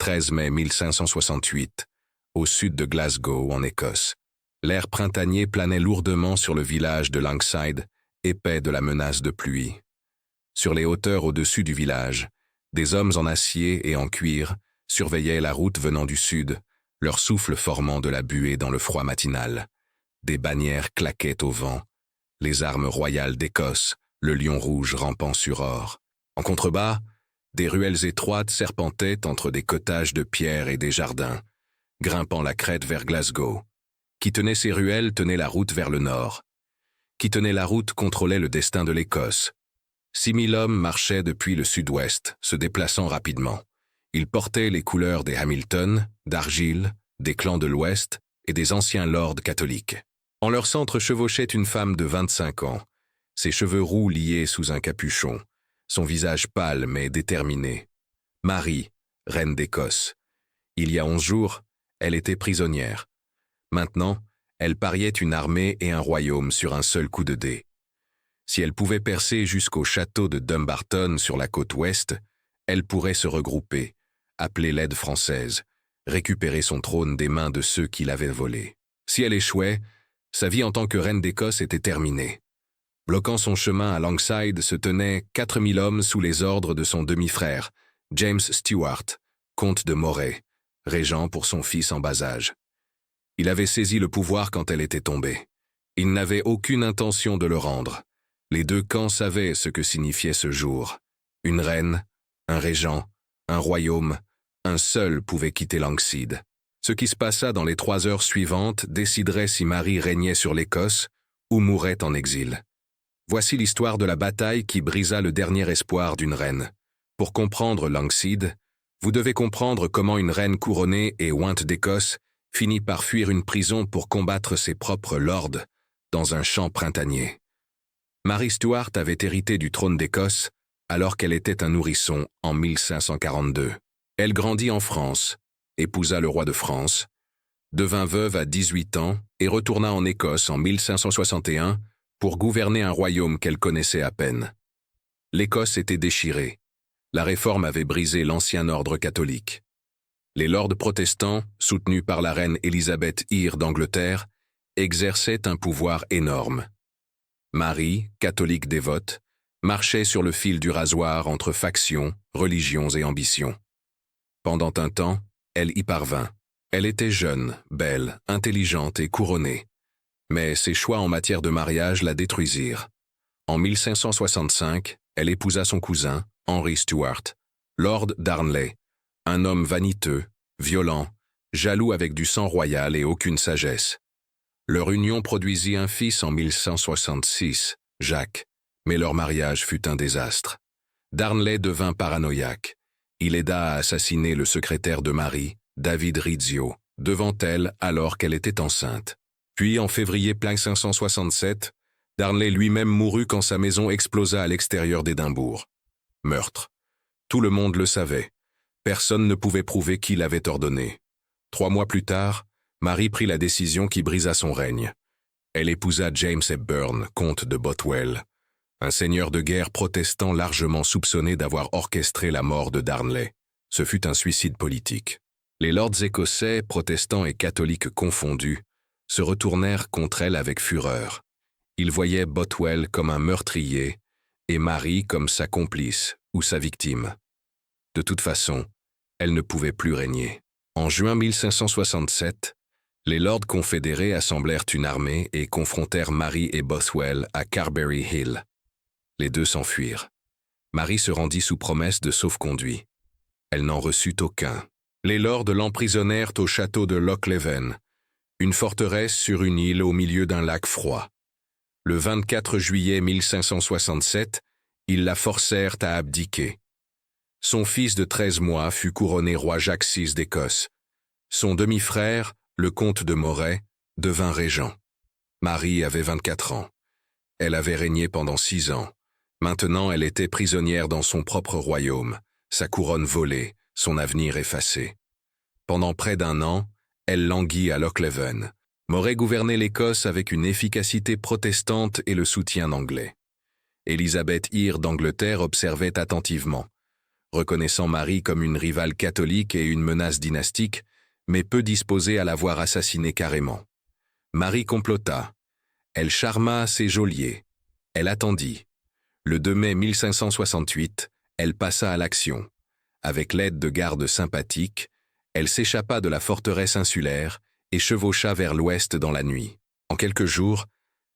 13 mai 1568, au sud de Glasgow, en Écosse. L'air printanier planait lourdement sur le village de Langside, épais de la menace de pluie. Sur les hauteurs au-dessus du village, des hommes en acier et en cuir surveillaient la route venant du sud, leur souffle formant de la buée dans le froid matinal. Des bannières claquaient au vent, les armes royales d'Écosse, le lion rouge rampant sur or. En contrebas, des ruelles étroites serpentaient entre des cottages de pierre et des jardins, grimpant la crête vers Glasgow. Qui tenait ces ruelles tenait la route vers le nord. Qui tenait la route contrôlait le destin de l'Écosse. 6 000 hommes marchaient depuis le sud-ouest, se déplaçant rapidement. Ils portaient les couleurs des Hamilton, d'Argyll, des clans de l'Ouest et des anciens lords catholiques. En leur centre chevauchait une femme de 25 ans, ses cheveux roux liés sous un capuchon, son visage pâle mais déterminé. Marie, reine d'Écosse. Il y a 11 jours, elle était prisonnière. Maintenant, elle pariait une armée et un royaume sur un seul coup de dé. Si elle pouvait percer jusqu'au château de Dumbarton sur la côte ouest, elle pourrait se regrouper, appeler l'aide française, récupérer son trône des mains de ceux qui l'avaient volé. Si elle échouait, sa vie en tant que reine d'Écosse était terminée. Bloquant son chemin à Langside se tenaient 4 000 hommes sous les ordres de son demi-frère, James Stuart, comte de Moray, régent pour son fils en bas âge. Il avait saisi le pouvoir quand elle était tombée. Il n'avait aucune intention de le rendre. Les deux camps savaient ce que signifiait ce jour. Une reine, un régent, un royaume, un seul pouvait quitter Langside. Ce qui se passa dans les 3 heures suivantes déciderait si Marie régnait sur l'Écosse ou mourait en exil. Voici l'histoire de la bataille qui brisa le dernier espoir d'une reine. Pour comprendre Langside, vous devez comprendre comment une reine couronnée et ointe d'Écosse finit par fuir une prison pour combattre ses propres lords dans un champ printanier. Marie Stuart avait hérité du trône d'Écosse alors qu'elle était un nourrisson en 1542. Elle grandit en France, épousa le roi de France, devint veuve à 18 ans et retourna en Écosse en 1561 pour gouverner un royaume qu'elle connaissait à peine. L'Écosse était déchirée. La réforme avait brisé l'ancien ordre catholique. Les lords protestants, soutenus par la reine Élisabeth I d'Angleterre, exerçaient un pouvoir énorme. Marie, catholique dévote, marchait sur le fil du rasoir entre factions, religions et ambitions. Pendant un temps, elle y parvint. Elle était jeune, belle, intelligente et couronnée. Mais ses choix en matière de mariage la détruisirent. En 1565, elle épousa son cousin, Henry Stuart, lord Darnley, un homme vaniteux, violent, jaloux avec du sang royal et aucune sagesse. Leur union produisit un fils en 1166, Jacques, mais leur mariage fut un désastre. Darnley devint paranoïaque. Il aida à assassiner le secrétaire de Marie, David Rizzio, devant elle alors qu'elle était enceinte. Puis, en février 1567, Darnley lui-même mourut quand sa maison explosa à l'extérieur d'Édimbourg. Meurtre. Tout le monde le savait. Personne ne pouvait prouver qui l'avait ordonné. 3 mois plus tard, Marie prit la décision qui brisa son règne. Elle épousa James Hepburn, comte de Bothwell, un seigneur de guerre protestant largement soupçonné d'avoir orchestré la mort de Darnley. Ce fut un suicide politique. Les lords écossais, protestants et catholiques confondus, se retournèrent contre elle avec fureur. Ils voyaient Bothwell comme un meurtrier et Marie comme sa complice ou sa victime. De toute façon, elle ne pouvait plus régner. En juin 1567, les lords confédérés assemblèrent une armée et confrontèrent Marie et Bothwell à Carberry Hill. Les deux s'enfuirent. Marie se rendit sous promesse de sauf-conduit. Elle n'en reçut aucun. Les lords l'emprisonnèrent au château de Loch Leven, une forteresse sur une île au milieu d'un lac froid. Le 24 juillet 1567, ils la forcèrent à abdiquer. Son fils de 13 mois fut couronné roi Jacques VI d'Écosse. Son demi-frère, le comte de Moray, devint régent. Marie avait 24 ans. Elle avait régné pendant 6 ans. Maintenant, elle était prisonnière dans son propre royaume, sa couronne volée, son avenir effacé. Pendant près d'1 an, elle languit à Loch Leven. Moray gouvernait l'Écosse avec une efficacité protestante et le soutien anglais. Élisabeth I d'Angleterre observait attentivement. reconnaissant Marie comme une rivale catholique et une menace dynastique, mais peu disposée à la voir assassinée carrément. Marie complota. Elle charma ses geôliers. Elle attendit. Le 2 mai 1568, elle passa à l'action. Avec l'aide de gardes sympathiques, elle s'échappa de la forteresse insulaire et chevaucha vers l'ouest dans la nuit. En quelques jours,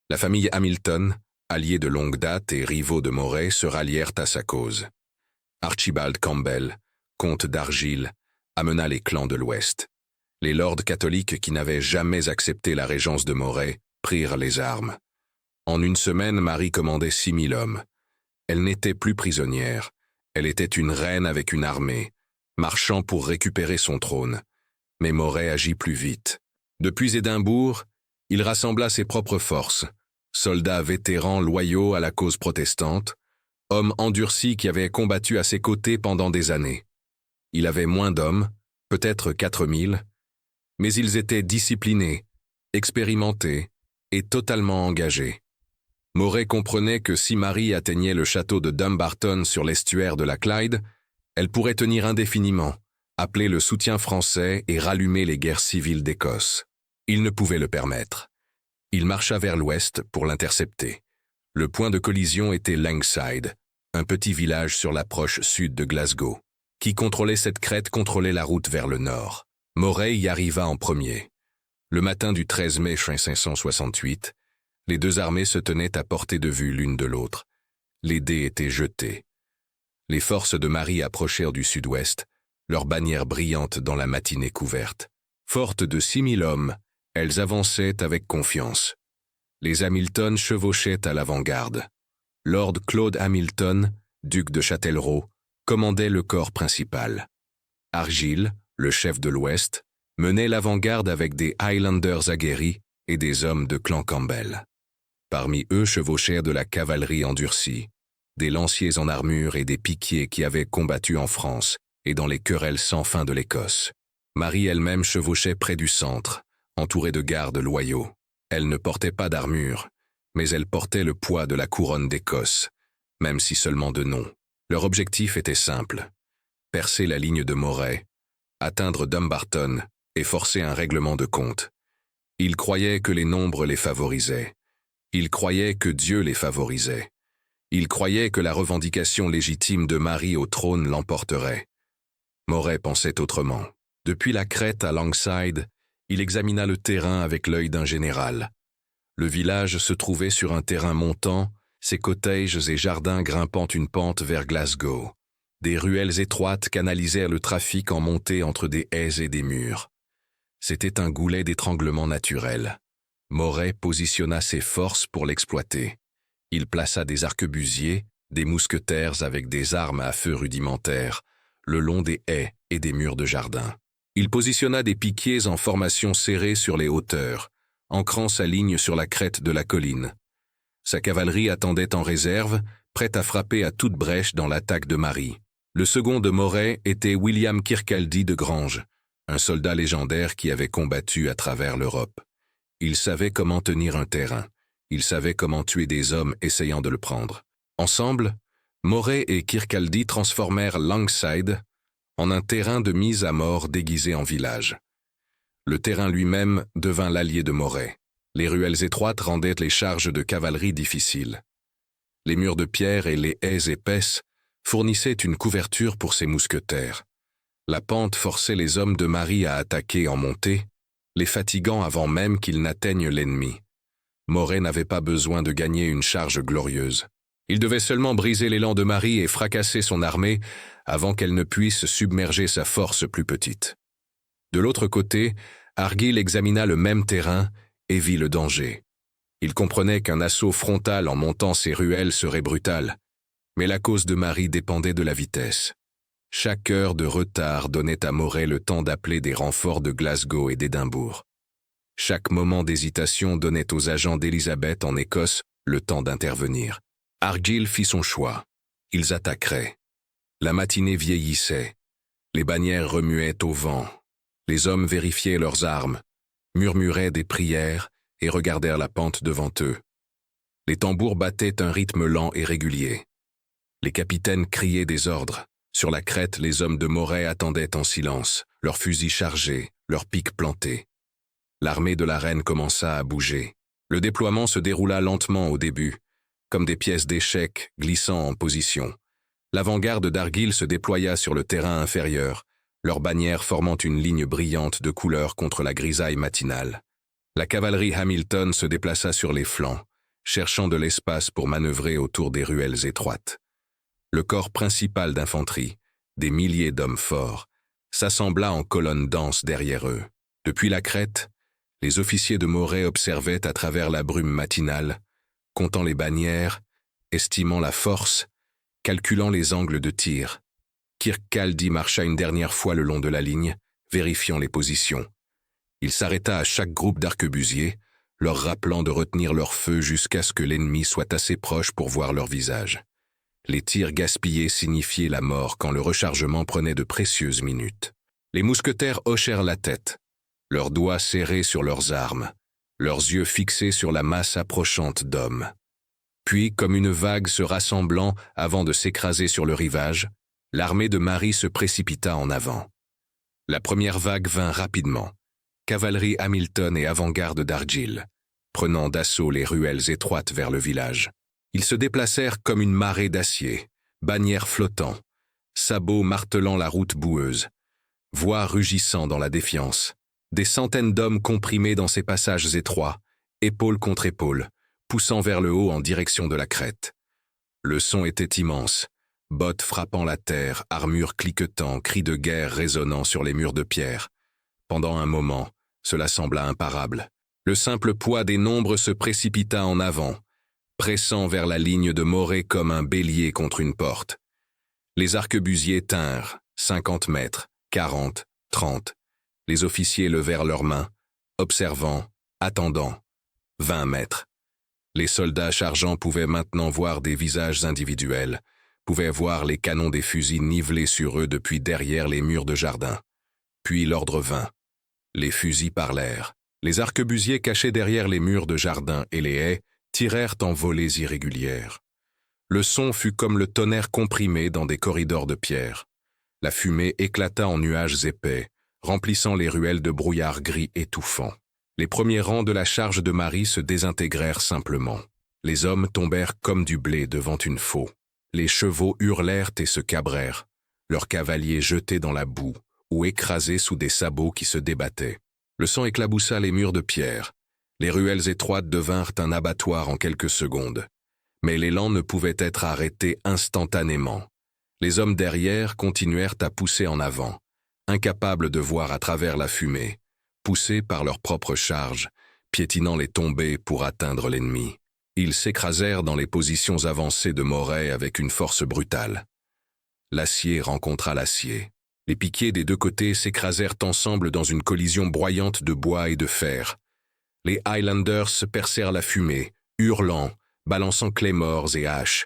la famille Hamilton, alliés de longue date et rivaux de Moray, se rallièrent à sa cause. Archibald Campbell, comte d'Argyll, amena les clans de l'Ouest. Les lords catholiques qui n'avaient jamais accepté la régence de Moray prirent les armes. En une semaine, Marie commandait 6000 hommes. Elle n'était plus prisonnière. Elle était une reine avec une armée, marchant pour récupérer son trône. Mais Moray agit plus vite. Depuis Édimbourg, il rassembla ses propres forces, soldats vétérans loyaux à la cause protestante, hommes endurcis qui avaient combattu à ses côtés pendant des années. Il avait moins d'hommes, peut-être 4000, mais ils étaient disciplinés, expérimentés et totalement engagés. Moray comprenait que si Marie atteignait le château de Dumbarton sur l'estuaire de la Clyde, elle pourrait tenir indéfiniment, appeler le soutien français et rallumer les guerres civiles d'Écosse. Il ne pouvait le permettre. Il marcha vers l'ouest pour l'intercepter. Le point de collision était Langside, un petit village sur l'approche sud de Glasgow. Qui contrôlait cette crête contrôlait la route vers le nord. Moray y arriva en premier. Le matin du 13 mai 1568, les deux armées se tenaient à portée de vue l'une de l'autre. Les dés étaient jetés. Les forces de Marie approchèrent du sud-ouest, leurs bannières brillantes dans la matinée couverte. Fortes de 6000 hommes, elles avançaient avec confiance. Les Hamilton chevauchaient à l'avant-garde. Lord Claude Hamilton, duc de Châtellerault, commandait le corps principal. Argyll, le chef de l'Ouest, menait l'avant-garde avec des Highlanders aguerris et des hommes de clan Campbell. Parmi eux chevauchèrent de la cavalerie endurcie, des lanciers en armure et des piquiers qui avaient combattu en France et dans les querelles sans fin de l'Écosse. Marie elle-même chevauchait près du centre, entourée de gardes loyaux. Elle ne portait pas d'armure, mais elle portait le poids de la couronne d'Écosse, même si seulement de nom. Leur objectif était simple, percer la ligne de Moray, atteindre Dumbarton et forcer un règlement de compte. Ils croyaient que les nombres les favorisaient. Ils croyaient que Dieu les favorisait. Ils croyaient que la revendication légitime de Marie au trône l'emporterait. Moray pensait autrement. Depuis la crête à Langside, il examina le terrain avec l'œil d'un général. Le village se trouvait sur un terrain montant, ses cottages et jardins grimpant une pente vers Glasgow. Des ruelles étroites canalisèrent le trafic en montée entre des haies et des murs. C'était un goulet d'étranglement naturel. Moray positionna ses forces pour l'exploiter. Il plaça des arquebusiers, des mousquetaires avec des armes à feu rudimentaires, le long des haies et des murs de jardin. Il positionna des piquiers en formation serrée sur les hauteurs, ancrant sa ligne sur la crête de la colline. Sa cavalerie attendait en réserve, prête à frapper à toute brèche dans l'attaque de Marie. Le second de Moray était William Kirkcaldy de Grange, un soldat légendaire qui avait combattu à travers l'Europe. Il savait comment tenir un terrain. Il savait comment tuer des hommes essayant de le prendre. Ensemble, Moray et Kirkcaldy transformèrent Langside en un terrain de mise à mort déguisé en village. Le terrain lui-même devint l'allié de Moray. Les ruelles étroites rendaient les charges de cavalerie difficiles. Les murs de pierre et les haies épaisses fournissaient une couverture pour ses mousquetaires. La pente forçait les hommes de Marie à attaquer en montée, les fatiguant avant même qu'ils n'atteignent l'ennemi. Moray n'avait pas besoin de gagner une charge glorieuse. Il devait seulement briser l'élan de Marie et fracasser son armée avant qu'elle ne puisse submerger sa force plus petite. De l'autre côté, Argyll examina le même terrain et vit le danger. Il comprenait qu'un assaut frontal en montant ces ruelles serait brutal, mais la cause de Marie dépendait de la vitesse. Chaque heure de retard donnait à Moray le temps d'appeler des renforts de Glasgow et d'Édimbourg. Chaque moment d'hésitation donnait aux agents d'Élisabeth en Écosse le temps d'intervenir. Argyll fit son choix. Ils attaqueraient. La matinée vieillissait. Les bannières remuaient au vent. Les hommes vérifiaient leurs armes, murmuraient des prières et regardèrent la pente devant eux. Les tambours battaient un rythme lent et régulier. Les capitaines criaient des ordres. Sur la crête, les hommes de Moret attendaient en silence, leurs fusils chargés, leurs piques plantées. L'armée de la reine commença à bouger. Le déploiement se déroula lentement au début, comme des pièces d'échecs glissant en position. L'avant-garde d'Argyll se déploya sur le terrain inférieur, leurs bannières formant une ligne brillante de couleurs contre la grisaille matinale. La cavalerie Hamilton se déplaça sur les flancs, cherchant de l'espace pour manœuvrer autour des ruelles étroites. Le corps principal d'infanterie, des milliers d'hommes forts, s'assembla en colonne dense derrière eux. Depuis la crête, les officiers de Moret observaient à travers la brume matinale, comptant les bannières, estimant la force, calculant les angles de tir. Kirkcaldy marcha une dernière fois le long de la ligne, vérifiant les positions. Il s'arrêta à chaque groupe d'arquebusiers, leur rappelant de retenir leur feu jusqu'à ce que l'ennemi soit assez proche pour voir leur visage. Les tirs gaspillés signifiaient la mort quand le rechargement prenait de précieuses minutes. Les mousquetaires hochèrent la tête, leurs doigts serrés sur leurs armes, leurs yeux fixés sur la masse approchante d'hommes. Puis, comme une vague se rassemblant avant de s'écraser sur le rivage, l'armée de Marie se précipita en avant. La première vague vint rapidement. Cavalerie Hamilton et avant-garde d'Argyll, prenant d'assaut les ruelles étroites vers le village. Ils se déplacèrent comme une marée d'acier, bannières flottant, sabots martelant la route boueuse, voix rugissant dans la défiance. Des centaines d'hommes comprimés dans ces passages étroits, épaule contre épaule, poussant vers le haut en direction de la crête. Le son était immense, bottes frappant la terre, armures cliquetant, cris de guerre résonnant sur les murs de pierre. Pendant un moment, cela sembla imparable. Le simple poids des nombres se précipita en avant, pressant vers la ligne de Moret comme un bélier contre une porte. Les arquebusiers tinrent, 50 mètres, 40, 30. Les officiers levèrent leurs mains, observant, attendant. 20 mètres. Les soldats chargeants pouvaient maintenant voir des visages individuels, pouvaient voir les canons des fusils nivelés sur eux depuis derrière les murs de jardin. Puis l'ordre vint. Les fusils parlèrent. Les arquebusiers cachés derrière les murs de jardin et les haies tirèrent en volées irrégulières. Le son fut comme le tonnerre comprimé dans des corridors de pierre. La fumée éclata en nuages épais, remplissant les ruelles de brouillard gris étouffant. Les premiers rangs de la charge de Marie se désintégrèrent simplement. Les hommes tombèrent comme du blé devant une faux. Les chevaux hurlèrent et se cabrèrent, leurs cavaliers jetés dans la boue ou écrasés sous des sabots qui se débattaient. Le sang éclaboussa les murs de pierre. Les ruelles étroites devinrent un abattoir en quelques secondes. Mais l'élan ne pouvait être arrêté instantanément. Les hommes derrière continuèrent à pousser en avant, incapables de voir à travers la fumée, poussés par leur propre charge, piétinant les tombées pour atteindre l'ennemi. Ils s'écrasèrent dans les positions avancées de Moret avec une force brutale. L'acier rencontra l'acier. Les piquets des deux côtés s'écrasèrent ensemble dans une collision broyante de bois et de fer. Les Highlanders se percèrent la fumée, hurlant, balançant claymores et haches.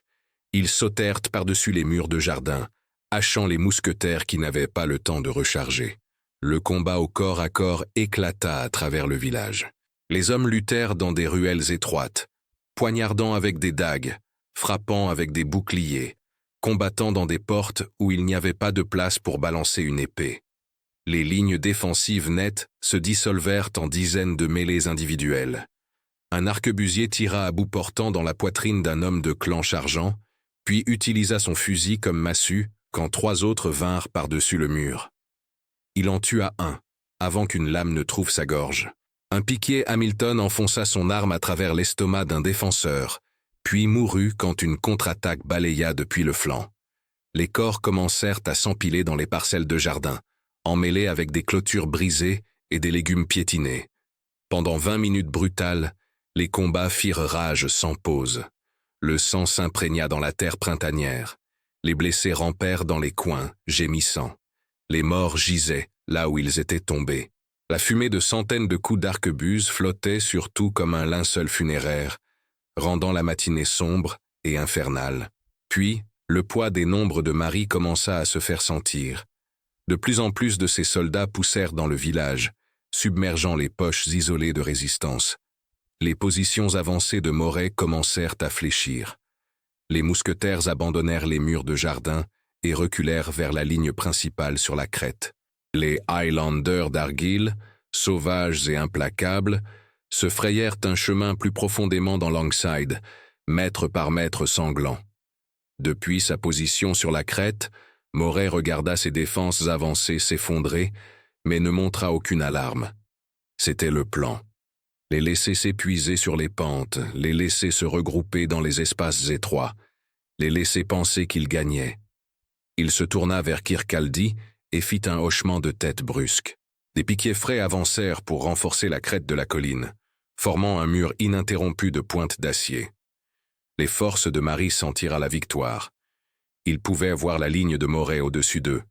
Ils sautèrent par-dessus les murs de jardin, hachant les mousquetaires qui n'avaient pas le temps de recharger. Le combat au corps à corps éclata à travers le village. Les hommes luttèrent dans des ruelles étroites, poignardant avec des dagues, frappant avec des boucliers, combattant dans des portes où il n'y avait pas de place pour balancer une épée. Les lignes défensives nettes se dissolvèrent en dizaines de mêlées individuelles. Un arquebusier tira à bout portant dans la poitrine d'un homme de clan chargeant, puis utilisa son fusil comme massue quand 3 autres vinrent par-dessus le mur. Il en tua un, avant qu'une lame ne trouve sa gorge. Un piquier Hamilton enfonça son arme à travers l'estomac d'un défenseur, puis mourut quand une contre-attaque balaya depuis le flanc. Les corps commencèrent à s'empiler dans les parcelles de jardin, emmêlés avec des clôtures brisées et des légumes piétinés. Pendant 20 minutes brutales, les combats firent rage sans pause. Le sang s'imprégna dans la terre printanière. Les blessés rampèrent dans les coins, gémissant. Les morts gisaient là où ils étaient tombés. La fumée de centaines de coups d'arquebuse flottait sur tout comme un linceul funéraire, rendant la matinée sombre et infernale. Puis, le poids des nombres de Marie commença à se faire sentir. De plus en plus de ces soldats poussèrent dans le village, submergeant les poches isolées de résistance. Les positions avancées de Moret commencèrent à fléchir. Les mousquetaires abandonnèrent les murs de jardin et reculèrent vers la ligne principale sur la crête. Les Highlanders d'Argyll, sauvages et implacables, se frayèrent un chemin plus profondément dans Langside, mètre par mètre sanglant. Depuis sa position sur la crête, Moray regarda ses défenses avancées s'effondrer, mais ne montra aucune alarme. C'était le plan. Les laisser s'épuiser sur les pentes, les laisser se regrouper dans les espaces étroits, les laisser penser qu'ils gagnaient. Il se tourna vers Kirkcaldy et fit un hochement de tête brusque. Des piquets frais avancèrent pour renforcer la crête de la colline, formant un mur ininterrompu de pointes d'acier. Les forces de Mary s'en tirent à la victoire. Ils pouvaient voir la ligne de Moray au-dessus d'eux,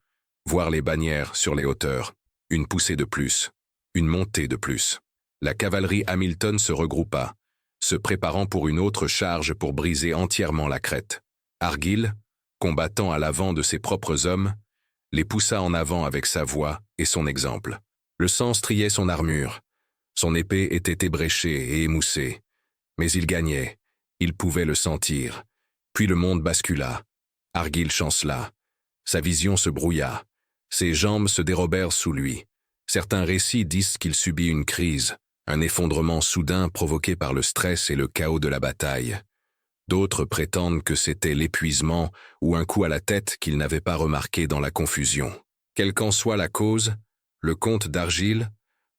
voir les bannières sur les hauteurs, une poussée de plus, une montée de plus. La cavalerie Hamilton se regroupa, se préparant pour une autre charge pour briser entièrement la crête. Argyll, combattant à l'avant de ses propres hommes, les poussa en avant avec sa voix et son exemple. Le sang striait son armure. Son épée était ébréchée et émoussée. Mais il gagnait. Il pouvait le sentir. Puis le monde bascula. Argyll chancela. Sa vision se brouilla. Ses jambes se dérobèrent sous lui. Certains récits disent qu'il subit une crise, un effondrement soudain provoqué par le stress et le chaos de la bataille. D'autres prétendent que c'était l'épuisement ou un coup à la tête qu'il n'avait pas remarqué dans la confusion. Quelle qu'en soit la cause, le comte d'Argyll,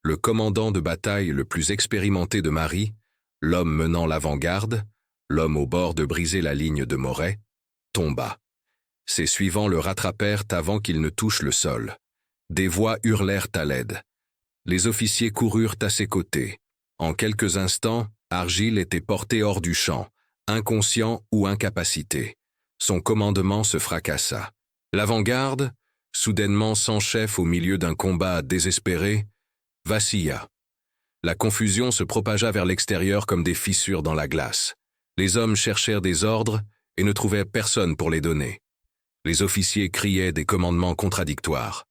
le commandant de bataille le plus expérimenté de Mary, l'homme menant l'avant-garde, l'homme au bord de briser la ligne de Moray, tomba. Ses suivants le rattrapèrent avant qu'il ne touche le sol. Des voix hurlèrent à l'aide. Les officiers coururent à ses côtés. En quelques instants, Argyll était porté hors du champ, inconscient ou incapacité. Son commandement se fracassa. L'avant-garde, soudainement sans chef au milieu d'un combat désespéré, vacilla. La confusion se propagea vers l'extérieur comme des fissures dans la glace. Les hommes cherchèrent des ordres et ne trouvaient personne pour les donner. Les officiers criaient des commandements contradictoires.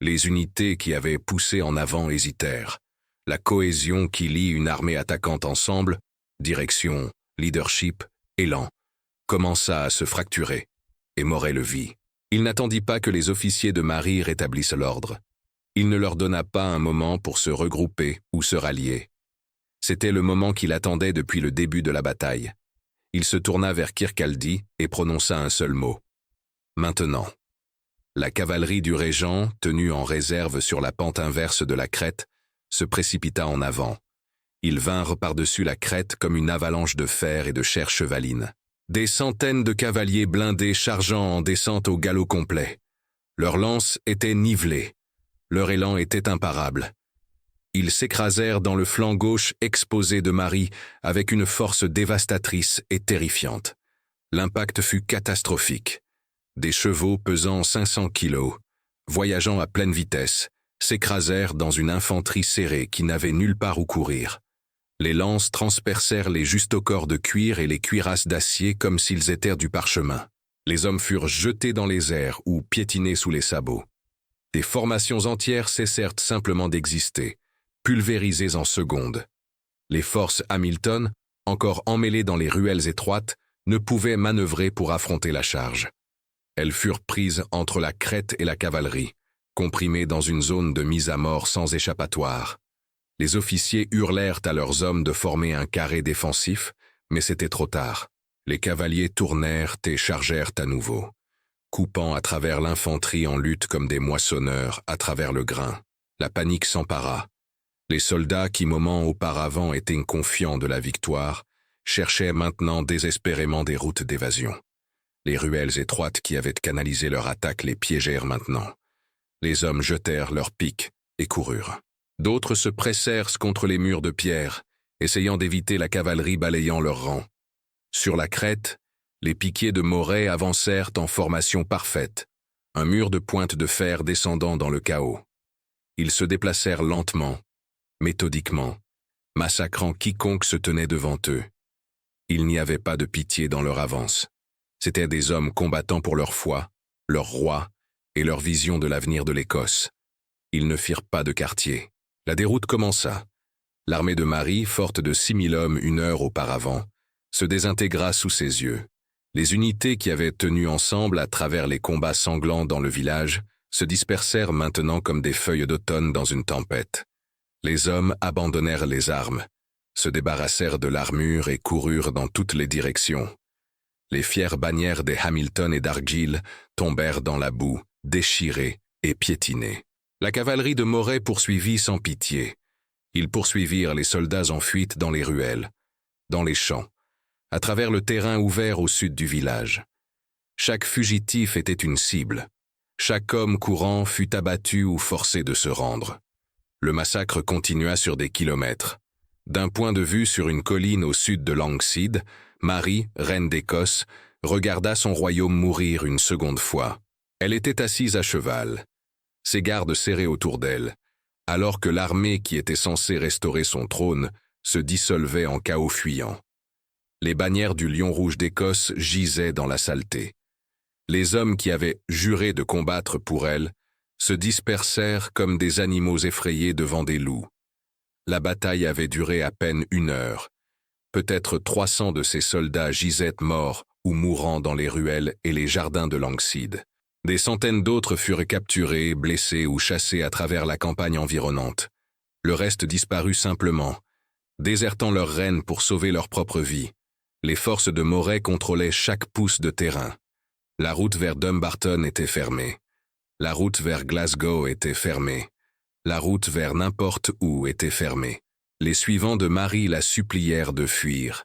Les unités qui avaient poussé en avant hésitèrent. La cohésion qui lie une armée attaquante ensemble, direction, leadership, élan, commença à se fracturer, et Moray le vit. Il n'attendit pas que les officiers de Mary rétablissent l'ordre. Il ne leur donna pas un moment pour se regrouper ou se rallier. C'était le moment qu'il attendait depuis le début de la bataille. Il se tourna vers Kirkcaldy et prononça un seul mot. Maintenant. La cavalerie du régent, tenue en réserve sur la pente inverse de la crête, se précipita en avant. Ils vinrent par-dessus la crête comme une avalanche de fer et de chair chevaline. Des centaines de cavaliers blindés chargeant en descente au galop complet. Leurs lances étaient nivelées. Leur élan était imparable. Ils s'écrasèrent dans le flanc gauche exposé de Mary avec une force dévastatrice et terrifiante. L'impact fut catastrophique. Des chevaux pesant 500 kilos, voyageant à pleine vitesse, s'écrasèrent dans une infanterie serrée qui n'avait nulle part où courir. Les lances transpercèrent les justocorps de cuir et les cuirasses d'acier comme s'ils étaient du parchemin. Les hommes furent jetés dans les airs ou piétinés sous les sabots. Des formations entières cessèrent simplement d'exister, pulvérisées en secondes. Les forces Hamilton, encore emmêlées dans les ruelles étroites, ne pouvaient manœuvrer pour affronter la charge. Elles furent prises entre la crête et la cavalerie, comprimées dans une zone de mise à mort sans échappatoire. Les officiers hurlèrent à leurs hommes de former un carré défensif, mais c'était trop tard. Les cavaliers tournèrent et chargèrent à nouveau, coupant à travers l'infanterie en lutte comme des moissonneurs à travers le grain. La panique s'empara. Les soldats qui moments auparavant étaient confiants de la victoire, cherchaient maintenant désespérément des routes d'évasion. Les ruelles étroites qui avaient canalisé leur attaque les piégèrent maintenant. Les hommes jetèrent leurs piques et coururent. D'autres se pressèrent contre les murs de pierre, essayant d'éviter la cavalerie balayant leurs rangs. Sur la crête, les piquiers de Moray avancèrent en formation parfaite, un mur de pointes de fer descendant dans le chaos. Ils se déplacèrent lentement, méthodiquement, massacrant quiconque se tenait devant eux. Il n'y avait pas de pitié dans leur avance. C'étaient des hommes combattant pour leur foi, leur roi et leur vision de l'avenir de l'Écosse. Ils ne firent pas de quartier. La déroute commença. L'armée de Mary, forte de 6000 hommes une heure auparavant, se désintégra sous ses yeux. Les unités qui avaient tenu ensemble à travers les combats sanglants dans le village se dispersèrent maintenant comme des feuilles d'automne dans une tempête. Les hommes abandonnèrent les armes, se débarrassèrent de l'armure et coururent dans toutes les directions. Les fières bannières des Hamilton et d'Argyll tombèrent dans la boue, déchirées et piétinées. La cavalerie de Moray poursuivit sans pitié. Ils poursuivirent les soldats en fuite dans les ruelles, dans les champs, à travers le terrain ouvert au sud du village. Chaque fugitif était une cible. Chaque homme courant fut abattu ou forcé de se rendre. Le massacre continua sur des kilomètres. D'un point de vue sur une colline au sud de Langside, Marie, reine d'Écosse, regarda son royaume mourir une seconde fois. Elle était assise à cheval, ses gardes serrés autour d'elle, alors que l'armée qui était censée restaurer son trône se dissolvait en chaos fuyant. Les bannières du Lion rouge d'Écosse gisaient dans la saleté. Les hommes qui avaient juré de combattre pour elle se dispersèrent comme des animaux effrayés devant des loups. La bataille avait duré à peine 1 heure. Peut-être 300 de ces soldats gisaient morts ou mourant dans les ruelles et les jardins de Langside. Des centaines d'autres furent capturés, blessés ou chassés à travers la campagne environnante. Le reste disparut simplement, désertant leur reine pour sauver leur propre vie. Les forces de Moray contrôlaient chaque pouce de terrain. La route vers Dumbarton était fermée. La route vers Glasgow était fermée. La route vers n'importe où était fermée. Les suivants de Marie la supplièrent de fuir.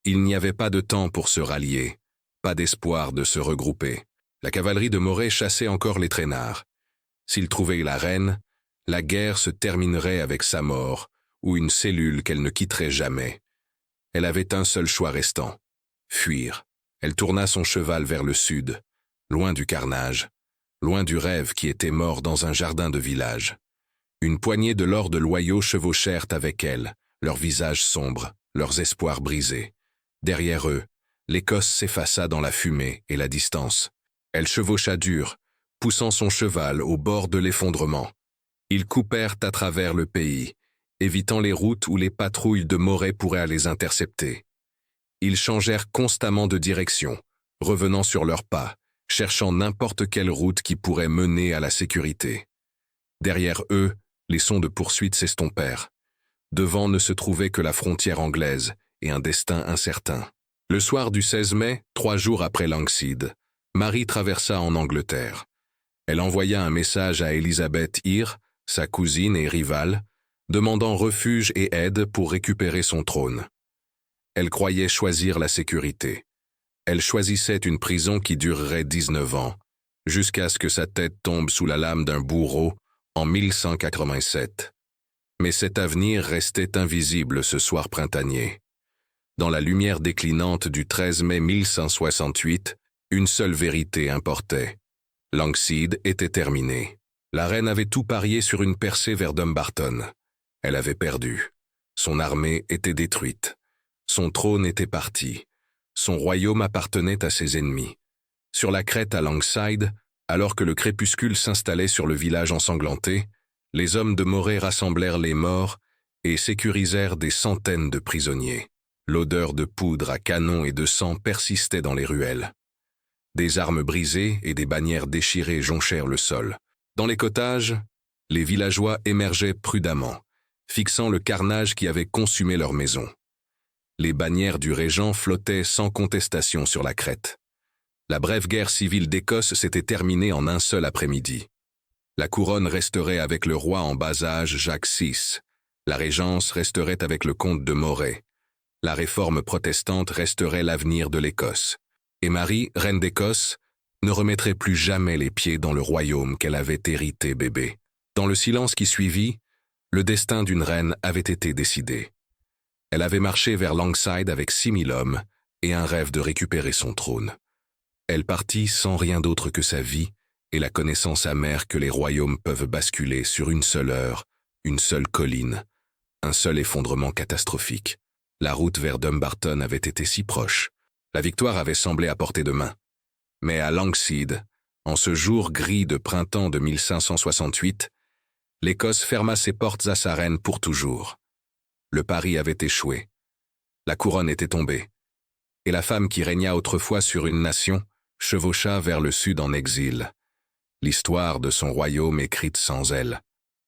Il n'y avait pas de temps pour se rallier, pas d'espoir de se regrouper. La cavalerie de Moray chassait encore les traînards. S'il trouvait la reine, la guerre se terminerait avec sa mort ou une cellule qu'elle ne quitterait jamais. Elle avait un seul choix restant, fuir. Elle tourna son cheval vers le sud, loin du carnage, loin du rêve qui était mort dans un jardin de village. Une poignée de lords loyaux chevauchèrent avec elle, leurs visages sombres, leurs espoirs brisés. Derrière eux, l'Écosse s'effaça dans la fumée et la distance. Elle chevaucha dur, poussant son cheval au bord de l'effondrement. Ils coupèrent à travers le pays, évitant les routes où les patrouilles de Moray pourraient les intercepter. Ils changèrent constamment de direction, revenant sur leurs pas, cherchant n'importe quelle route qui pourrait mener à la sécurité. Derrière eux, les sons de poursuite s'estompèrent. Devant ne se trouvait que la frontière anglaise et un destin incertain. Le soir du 16 mai, 3 jours après Langside, Marie traversa en Angleterre. Elle envoya un message à Elizabeth Eyre, sa cousine et rivale, demandant refuge et aide pour récupérer son trône. Elle croyait choisir la sécurité. Elle choisissait une prison qui durerait 19 ans, jusqu'à ce que sa tête tombe sous la lame d'un bourreau en 1187. Mais cet avenir restait invisible ce soir printanier. Dans la lumière déclinante du 13 mai 1168, une seule vérité importait. Langside était terminé. La reine avait tout parié sur une percée vers Dumbarton. Elle avait perdu. Son armée était détruite. Son trône était parti. Son royaume appartenait à ses ennemis. Sur la crête à Langside, alors que le crépuscule s'installait sur le village ensanglanté, les hommes de Moray rassemblèrent les morts et sécurisèrent des centaines de prisonniers. L'odeur de poudre à canon et de sang persistait dans les ruelles. Des armes brisées et des bannières déchirées jonchèrent le sol. Dans les cottages, les villageois émergeaient prudemment, fixant le carnage qui avait consumé leur maison. Les bannières du régent flottaient sans contestation sur la crête. La brève guerre civile d'Écosse s'était terminée en un seul après-midi. La couronne resterait avec le roi en bas âge Jacques VI. La régence resterait avec le comte de Moray. La réforme protestante resterait l'avenir de l'Écosse. Et Marie, reine d'Écosse, ne remettrait plus jamais les pieds dans le royaume qu'elle avait hérité bébé. Dans le silence qui suivit, le destin d'une reine avait été décidé. Elle avait marché vers Langside avec 6000 hommes et un rêve de récupérer son trône. Elle partit sans rien d'autre que sa vie et la connaissance amère que les royaumes peuvent basculer sur une seule heure, une seule colline, un seul effondrement catastrophique. La route vers Dumbarton avait été si proche. La victoire avait semblé à portée de main. Mais à Langside, en ce jour gris de printemps de 1568, l'Écosse ferma ses portes à sa reine pour toujours. Le pari avait échoué. La couronne était tombée. et la femme qui régna autrefois sur une nation chevaucha vers le sud en exil. L'histoire de son royaume écrite sans elle.